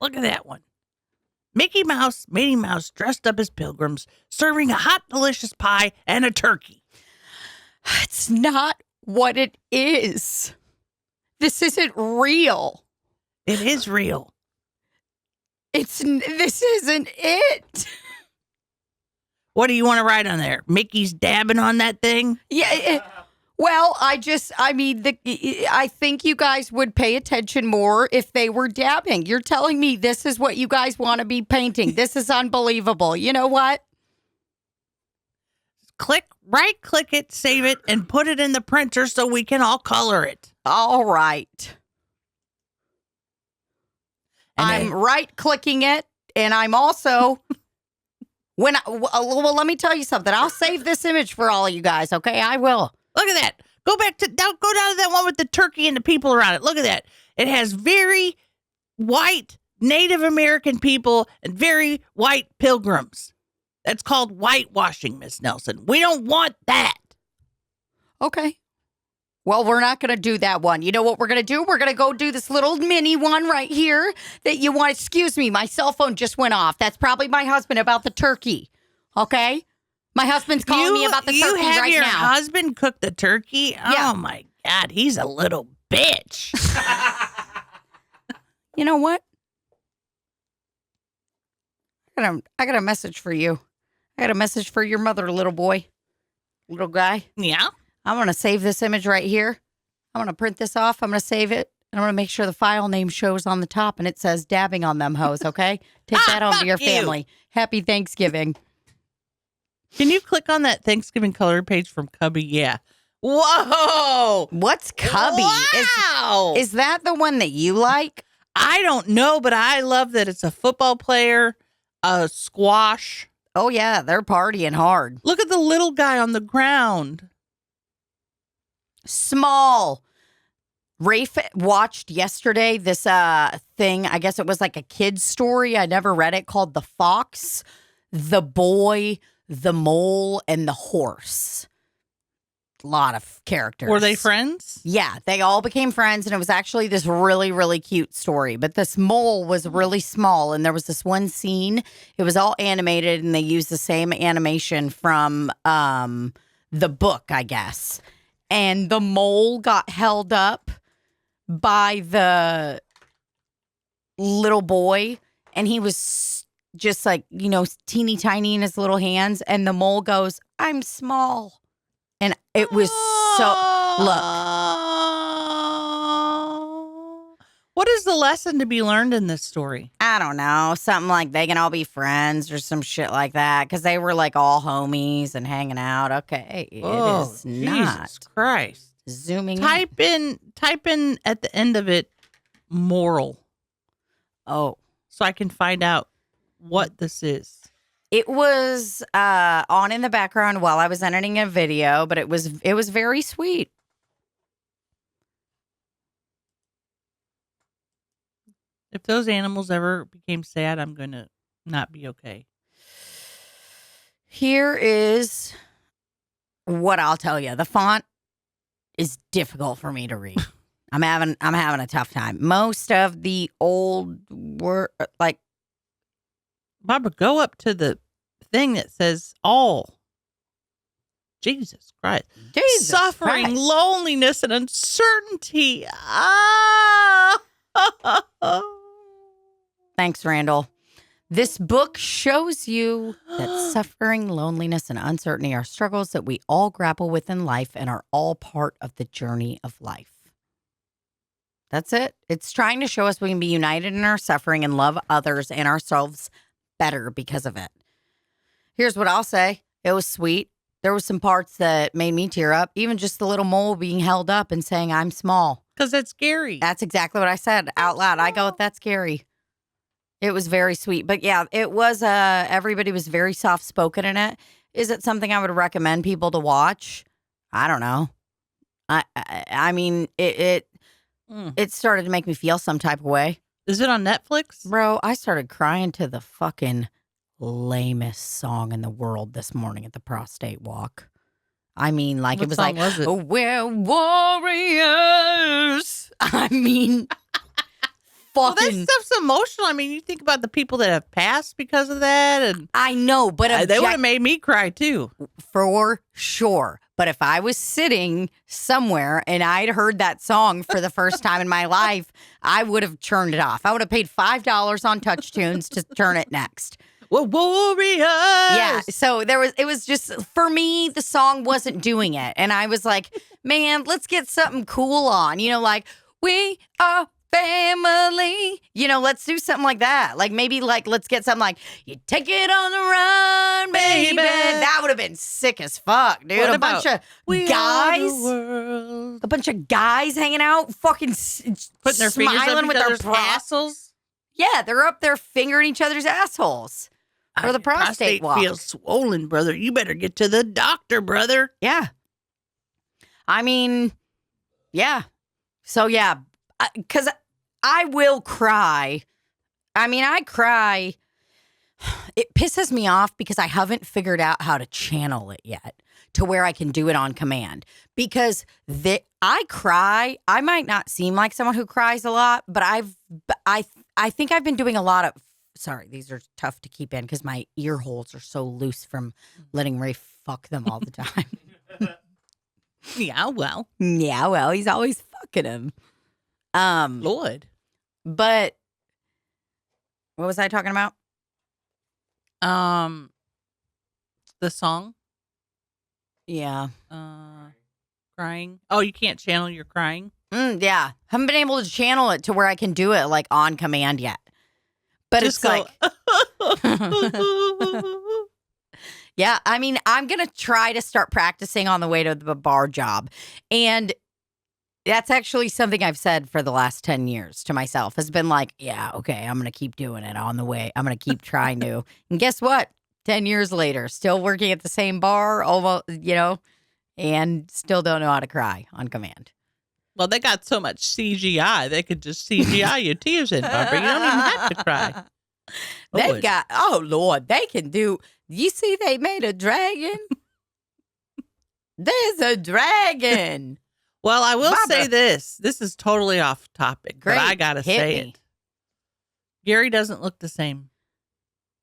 Look at that one. Mickey Mouse, Minnie Mouse dressed up as pilgrims, serving a hot, delicious pie and a turkey. it's not what it is. This isn't real. It is real. This isn't it. What do you want to write on there? Mickey's dabbing on that thing? Yeah. Well, I think you guys would pay attention more if they were dabbing. You're telling me this is what you guys want to be painting. This is unbelievable. You know what? Right click it, save it, and put it in the printer so we can all color it. All right. And I'm then- right clicking it, and I'm also well, let me tell you something. I'll save this image for all of you guys. Okay, I will. Look at that. Go down to that one with the turkey and the people around it. Look at that. It has very white Native American people and very white pilgrims. That's called whitewashing, Miss Nelson. We don't want that. Okay. Well, we're not going to do that one. You know what we're going to do? We're going to go do this little mini one right here that you want. Excuse me, my cell phone just went off. That's probably my husband about the turkey. Okay? My husband's calling me about the turkey You have right your now. husband cook the turkey? Yeah. Oh, my God. He's a little bitch. You know what? I got a message for you. I got a message for your mother, little boy, little guy. Yeah? I'm going to save this image right here. I'm going to print this off. I'm going to save it. And I'm going to make sure the file name shows on the top and it says dabbing on them hoes, okay? Take that home to your fuck you. family. Happy Thanksgiving. Can you click on that Thanksgiving color page from Cubby? Yeah. Whoa. What's Cubby? Wow. Is that the one that you like? I don't know, but I love that it's a football player, a squash. Oh, yeah, they're partying hard. Look at the little guy on the ground. Small. Rafe watched yesterday this thing. I guess it was like a kid's story. I never read it, called The Fox, the Boy, the Mole, and the Horse. A lot of characters. Were they friends? Yeah, they all became friends, and it was actually this really, really cute story. But this mole was really small, and there was this one scene. It was all animated, and they used the same animation from the book, I guess. And the mole got held up by the little boy, and he was just like, teeny tiny in his little hands. And the mole goes, I'm small. And it was What is the lesson to be learned in this story? I don't know, something like they can all be friends or some shit like that. Because they were like all homies and hanging out. Okay, it is not. Jesus Christ. Zooming Type in at the end of it, moral. Oh. So I can find out what this is. It was on in the background while I was editing a video, but it was very sweet. If those animals ever became sad, I'm going to not be okay. Here is what I'll tell you. The font is difficult for me to read. I'm having a tough time. Most of the old word, like, Barbara, go up to the thing that says all. Jesus Christ. Jesus Suffering, Christ. loneliness, and uncertainty. Ah! Thanks, Randall. This book shows you that suffering, loneliness, and uncertainty are struggles that we all grapple with in life and are all part of the journey of life. That's it. It's trying to show us we can be united in our suffering and love others and ourselves better because of it. Here's what I'll say. It was sweet. There was some parts that made me tear up. Even just the little mole being held up and saying, I'm small. Because that's scary. That's exactly what I said out loud. I go, that's scary. It was very sweet. But yeah, it was, everybody was very soft-spoken in it. Is it something I would recommend people to watch? I don't know. I mean, it started to make me feel some type of way. Is it on Netflix? Bro, I started crying to the fucking lamest song in the world this morning at the Prostate walk. I mean, like, What it was song like, was it? "Oh, we're warriors." I mean, Well, that fucking. stuff's emotional. I mean, you think about the people that have passed because of that, and I know, but they would have made me cry too. for sure. But if I was sitting somewhere and I'd heard that song for the first time in my life, I would have turned it off. I would have paid $5 on Touch Tunes to turn it next. We're warriors. Yeah. So it was just, for me, the song wasn't doing it. And I was like, man, let's get something cool on. Like, we are family. Let's do something like that. Like, maybe, like, let's get something like, you take it on the run, baby. That would have been sick as fuck, dude. What a about bunch of We guys. Are the world. A bunch of guys hanging out, fucking Putting their fingers up smiling each with their other's assholes. Yeah, they're up there fingering each other's assholes for the prostate walk. Feels swollen, brother. You better get to the doctor, brother. Yeah. I mean, yeah. So, yeah, because I will cry. I mean, I cry. It pisses me off because I haven't figured out how to channel it yet to where I can do it on command. Because I cry. I might not seem like someone who cries a lot, but I think I've been doing a lot of. Sorry, these are tough to keep in because my ear holes are so loose from letting Ray fuck them all the time. Yeah, well. Yeah, well, he's always fucking him. Lord. But what was I talking about? The song? Yeah. Crying. Oh, you can't channel your crying? Yeah. Haven't been able to channel it to where I can do it like on command yet. But Just it's go, like, yeah, I mean, I'm going to try to start practicing on the way to the bar job. And that's actually something I've said for the last 10 years to myself, has been like, yeah, okay, I'm going to keep doing it on the way. I'm going to keep trying to. And guess what? 10 years later, still working at the same bar, almost, and still don't know how to cry on command. Well, they got so much CGI, they could just CGI your tears in, Barbara. You don't even have to cry. They've got, oh, Lord, they can do, you see they made a dragon? There's a dragon. Well, I will Barbara. say this. This is totally off topic, Great. but I got to Hit say me. it. Gary doesn't look the same.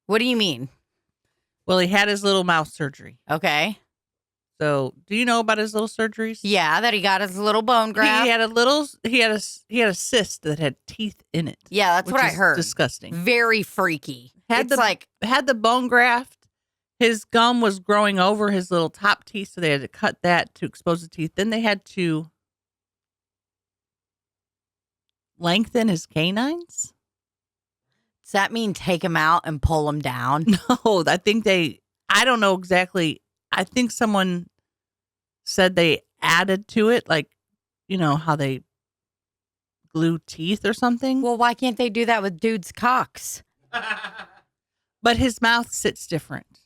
What do you mean? Well, he had his little mouth surgery. Okay. So, do you know about his little surgeries? Yeah, that he got his little bone graft. He had a cyst that had teeth in it. Yeah, that's which what I is heard. Disgusting. Very freaky. It's like had the bone graft. His gum was growing over his little top teeth, so they had to cut that to expose the teeth. Then they had to lengthen his canines. does that mean take him out and pull him down? No, I don't know exactly. I think someone said they added to it, like, you know, how they glue teeth or something. Well, why can't they do that with dudes' cocks? But his mouth sits different,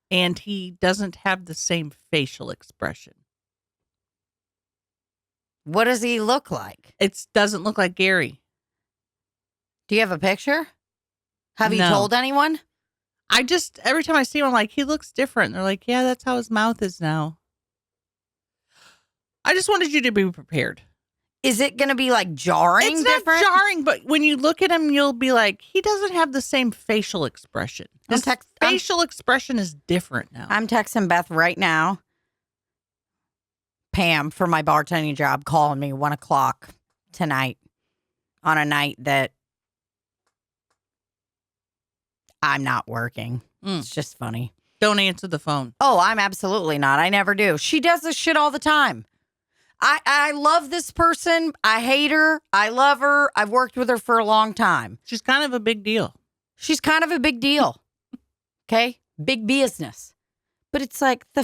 and he doesn't have the same facial expression. What does he look like? It doesn't look like Gary. Do you have a picture? Have you No. told anyone? Every time I see him, I'm like, he looks different. They're like, yeah, that's how his mouth is now. I just wanted you to be prepared. Is it going to be like jarring? It's different? not jarring, but when you look at him, you'll be like, he doesn't have the same facial expression. His facial expression is different now. I'm texting Beth right now. Pam, for my bartending job, calling me 1 o'clock tonight on a night that I'm not working. It's just funny. Don't answer the phone. Oh, I'm absolutely not. I never do. She does this shit all the time. I love this person. I hate her. I love her. I've worked with her for a long time. She's kind of a big deal. She's kind of a big deal. Okay? Big business. But it's like the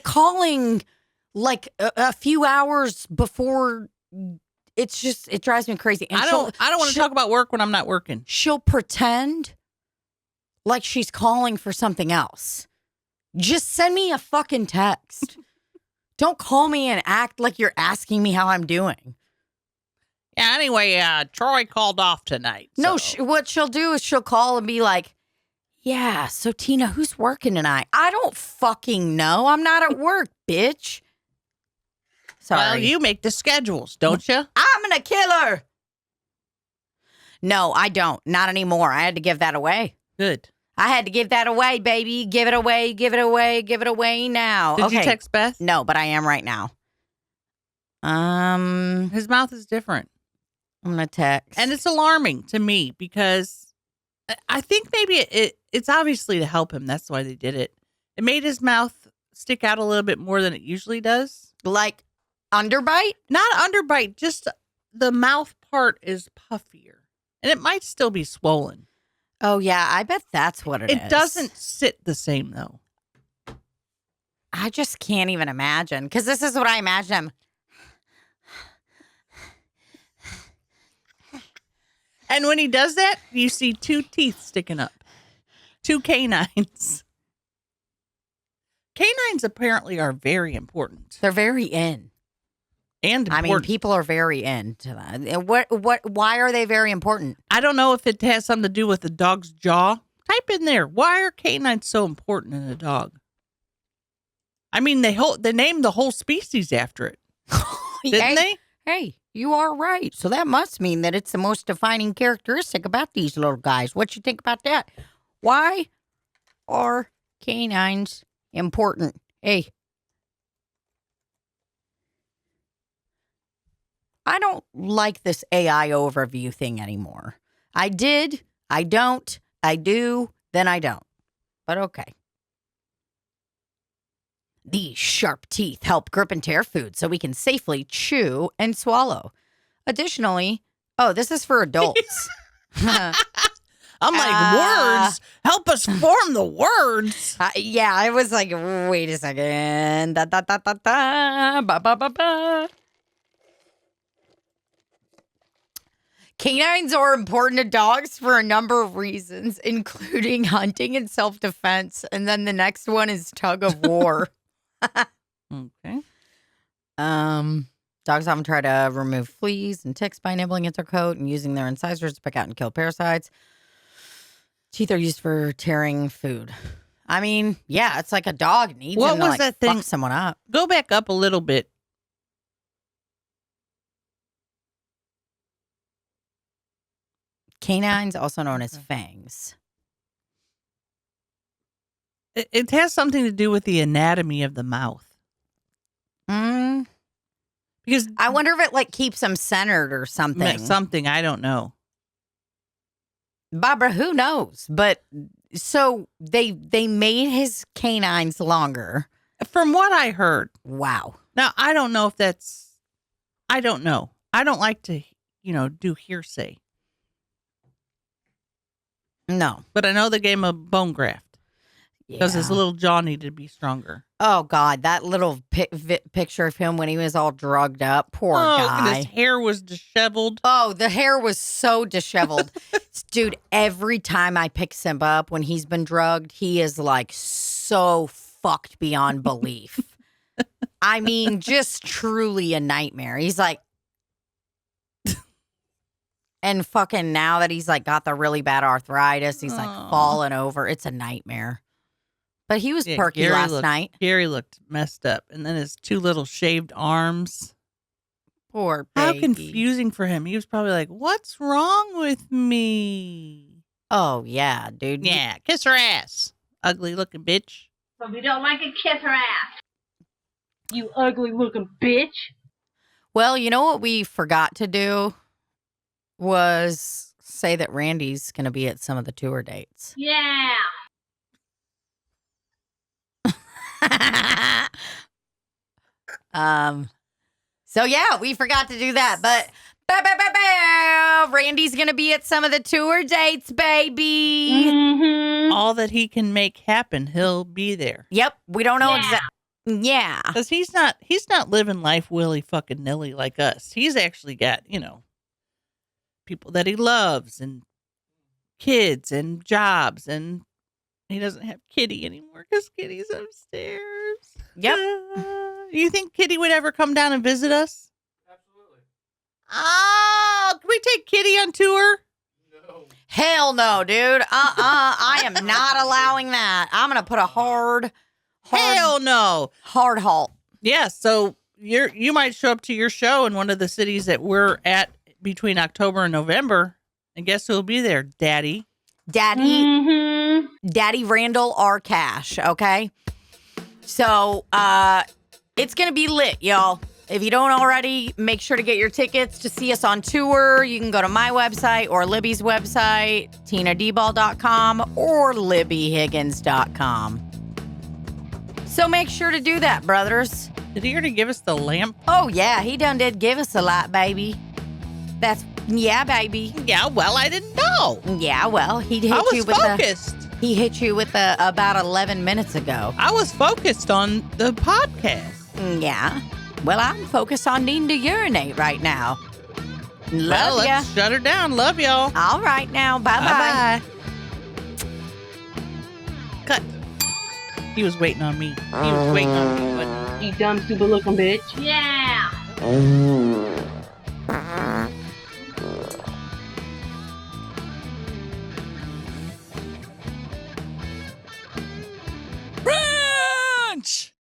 calling like a few hours before, it drives me crazy. And I don't want to talk about work when I'm not working. She'll pretend like she's calling for something else. Just send me a fucking text. Don't call me and act like you're asking me how I'm doing. Yeah, anyway, Troy called off tonight. No, so. what she'll do is she'll call and be like, yeah, so Tina, who's working tonight? I don't fucking know. I'm not at work, bitch. Sorry. Well, you make the schedules, don't you? I'm gonna kill her. No, I don't. Not anymore. I had to give that away. Good. I had to give that away, baby. Give it away, give it away, give it away now. Did you text Beth? No, but I am right now. His mouth is different. I'm gonna text. And it's alarming to me because I think maybe it's obviously to help him. That's why they did it. It made his mouth stick out a little bit more than it usually does. Like underbite? Not underbite, just the mouth part is puffier. And it might still be swollen. Oh, yeah. I bet that's what it is. It doesn't sit the same, though. I just can't even imagine. Because this is what I imagine him. And when he does that, you see 2 teeth sticking up. 2 canines. Canines apparently are very important. They're very in. And important. I mean, people are very into that. Why are they very important? I don't know if it has something to do with the dog's jaw. Type in there, why are canines so important in a dog? I mean, they named the whole species after it. Didn't they? Hey, you are right. So that must mean that it's the most defining characteristic about these little guys. What you think about that? Why are canines important? Hey. I don't like this AI overview thing anymore. I did, I don't, I do, then I don't. But okay. These sharp teeth help grip and tear food so we can safely chew and swallow. Additionally, this is for adults. I'm like, words? Help us form the words. Yeah, I was like, wait a second. Da, da, da, da, da, ba, ba, ba, ba. Canines are important to dogs for a number of reasons, including hunting and self-defense. And then the next one is tug of war. Okay. Dogs often try to remove fleas and ticks by nibbling at their coat and using their incisors to pick out and kill parasites. Teeth are used for tearing food. I mean, yeah, it's like a dog needs What them to was that thing? fuck someone up. Go back up a little bit. Canines, also known as fangs. It has something to do with the anatomy of the mouth. Because I wonder if it like keeps them centered or something. something, I don't know. Barbara, who knows? But so they made his canines longer. From what I heard. Wow. Now, I don't know if that's, I don't know. I don't like to, do hearsay. No. But I know they gave him a bone graft because his little jaw needed to be stronger. Oh, God. That little picture of him when he was all drugged up. Poor guy. And his hair was disheveled. Oh, the hair was so disheveled. Dude, every time I pick Simba up when he's been drugged, he is like so fucked beyond belief. I mean, just truly a nightmare. He's like, and fucking now that he's like got the really bad arthritis, he's like falling over. It's a nightmare. But he was perky Gary last night. Gary looked messed up. And then his 2 little shaved arms. Poor How baby. confusing for him. He was probably like, what's wrong with me? Oh, yeah, dude. Yeah, kiss her ass. Ugly looking bitch. So we don't like it, kiss her ass. You ugly looking bitch. Well, you know what we forgot to do was say that Randy's going to be at some of the tour dates. Yeah. So yeah, we forgot to do that, but Randy's going to be at some of the tour dates, baby. Mm-hmm. All that he can make happen, he'll be there. Yep, we don't know Yeah. exactly. Yeah. Because he's not living life willy fucking nilly like us. He's actually got, people that he loves and kids and jobs, and he doesn't have Kitty anymore because Kitty's upstairs. Yep. You think Kitty would ever come down and visit us? Absolutely. Oh, can we take Kitty on tour? No. Hell no, dude. I am not allowing that. I'm going to put a hard Hell no. halt. Yeah, so you might show up to your show in one of the cities that we're at between October and November, and guess who'll be there? Daddy. Daddy Randall R Cash, okay? So, it's going to be lit, y'all. If you don't already, make sure to get your tickets to see us on tour. You can go to my website or Libbie's website, tinadybal.com or libbiehiggins.com. So make sure to do that, brothers. Did he already give us the lamp? Oh, yeah, he done did give us a lot, baby. Yeah, baby. Yeah, well, I didn't know. Yeah, well, he hit I was you with focused. he hit you with about 11 minutes ago. I was focused on the podcast. Yeah. Well, I'm focused on needing to urinate right now. Well, Love ya. let's shut her down. Love y'all. All right now. Bye-bye. Bye-bye. Cut. He was waiting on me. He was waiting on me. But You dumb, stupid looking bitch. Yeah.